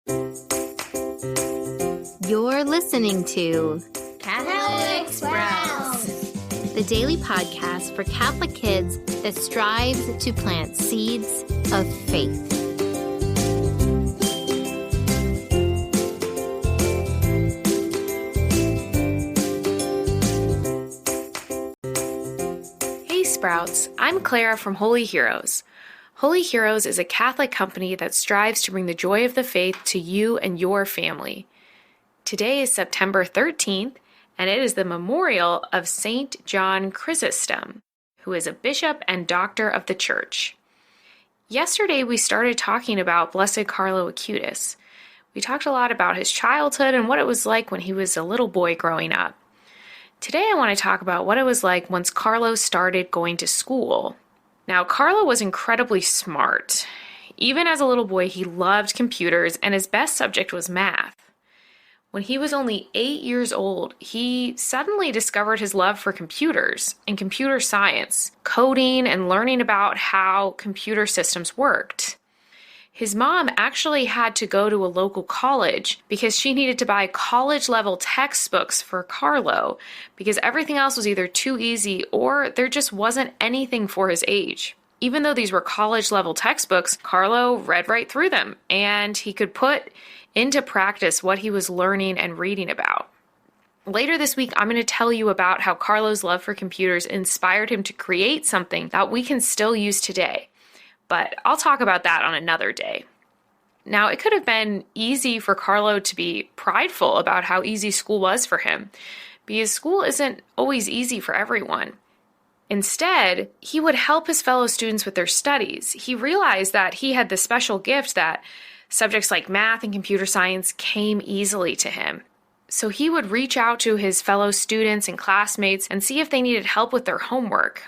You're listening to Catholic Sprouts, the daily podcast for Catholic kids that strives to plant seeds of faith. Hey Sprouts, I'm Clara from Holy Heroes. Holy Heroes is a Catholic company that strives to bring the joy of the faith to you and your family. Today is September 13th, and it is the memorial of Saint John Chrysostom, who is a bishop and doctor of the Church. Yesterday we started talking about Blessed Carlo Acutis. We talked a lot about his childhood and what it was like when he was a little boy growing up. Today I want to talk about what it was like once Carlo started going to school. Now, Carlo was incredibly smart. Even as a little boy, he loved computers, and his best subject was math. When he was only 8 years old, he suddenly discovered his love for computers and computer science, coding, and learning about how computer systems worked. His mom actually had to go to a local college because she needed to buy college-level textbooks for Carlo because everything else was either too easy or there just wasn't anything for his age. Even though these were college-level textbooks, Carlo read right through them, and he could put into practice what he was learning and reading about. Later this week, I'm going to tell you about how Carlo's love for computers inspired him to create something that we can still use today. But I'll talk about that on another day. Now, it could have been easy for Carlo to be prideful about how easy school was for him, because school isn't always easy for everyone. Instead, he would help his fellow students with their studies. He realized that he had the special gift that subjects like math and computer science came easily to him. So he would reach out to his fellow students and classmates and see if they needed help with their homework.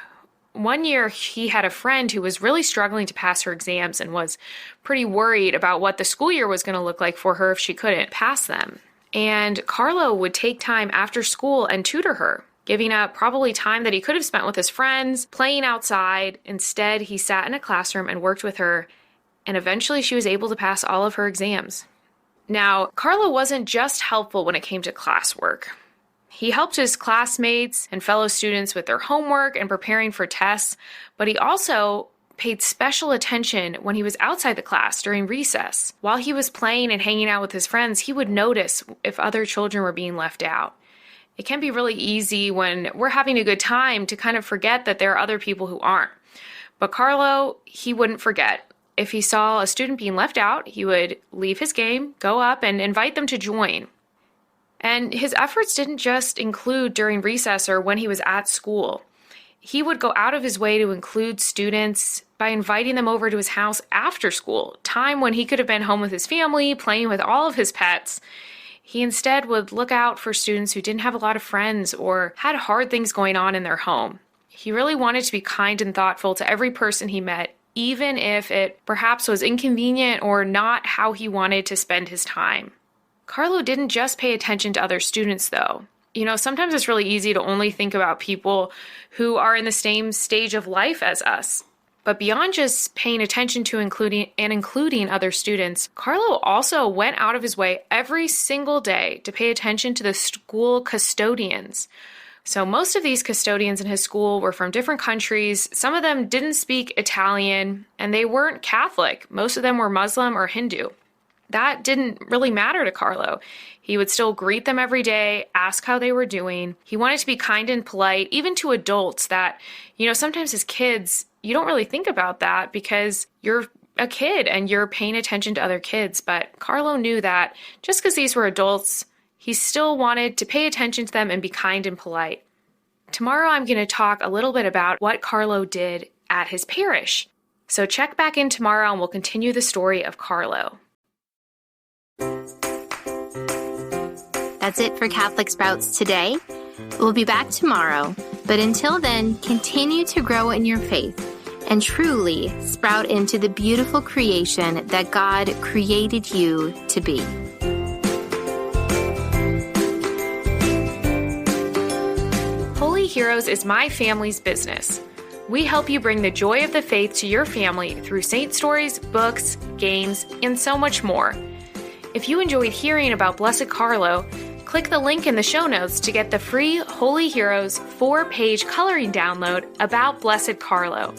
One year, he had a friend who was really struggling to pass her exams and was pretty worried about what the school year was going to look like for her if she couldn't pass them. And Carlo would take time after school and tutor her, giving up probably time that he could have spent with his friends, playing outside. Instead, he sat in a classroom and worked with her, and eventually she was able to pass all of her exams. Now, Carlo wasn't just helpful when it came to classwork. He helped his classmates and fellow students with their homework and preparing for tests, but he also paid special attention when he was outside the class during recess. While he was playing and hanging out with his friends, he would notice if other children were being left out. It can be really easy when we're having a good time to kind of forget that there are other people who aren't. But Carlo, he wouldn't forget. If he saw a student being left out, he would leave his game, go up, and invite them to join. And his efforts didn't just include during recess or when he was at school. He would go out of his way to include students by inviting them over to his house after school, time when he could have been home with his family, playing with all of his pets. He instead would look out for students who didn't have a lot of friends or had hard things going on in their home. He really wanted to be kind and thoughtful to every person he met, even if it perhaps was inconvenient or not how he wanted to spend his time. Carlo didn't just pay attention to other students, though. Sometimes it's really easy to only think about people who are in the same stage of life as us. But beyond just paying attention to including other students, Carlo also went out of his way every single day to pay attention to the school custodians. So most of these custodians in his school were from different countries. Some of them didn't speak Italian, and they weren't Catholic. Most of them were Muslim or Hindu. That didn't really matter to Carlo. He would still greet them every day, ask how they were doing. He wanted to be kind and polite, even to adults that, sometimes as kids, you don't really think about that because you're a kid and you're paying attention to other kids. But Carlo knew that just because these were adults, he still wanted to pay attention to them and be kind and polite. Tomorrow, I'm going to talk a little bit about what Carlo did at his parish. So check back in tomorrow and we'll continue the story of Carlo. That's it for Catholic Sprouts today. We'll be back tomorrow, but until then, continue to grow in your faith and truly sprout into the beautiful creation that God created you to be. Holy Heroes is my family's business. We help you bring the joy of the faith to your family through saint stories, books, games, and so much more. If you enjoyed hearing about Blessed Carlo, click the link in the show notes to get the free Holy Heroes 4-page coloring download about Blessed Carlo.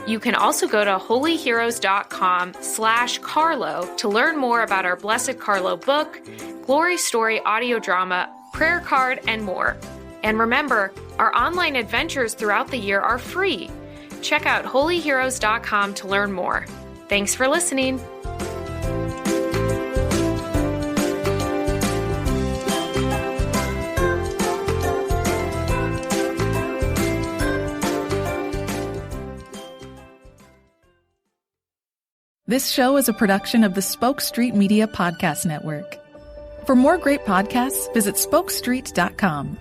You can also go to holyheroes.com/Carlo to learn more about our Blessed Carlo book, Glory Story audio drama, prayer card, and more. And remember, our online adventures throughout the year are free. Check out holyheroes.com to learn more. Thanks for listening. This show is a production of the Spoke Street Media Podcast Network. For more great podcasts, visit spokestreet.com.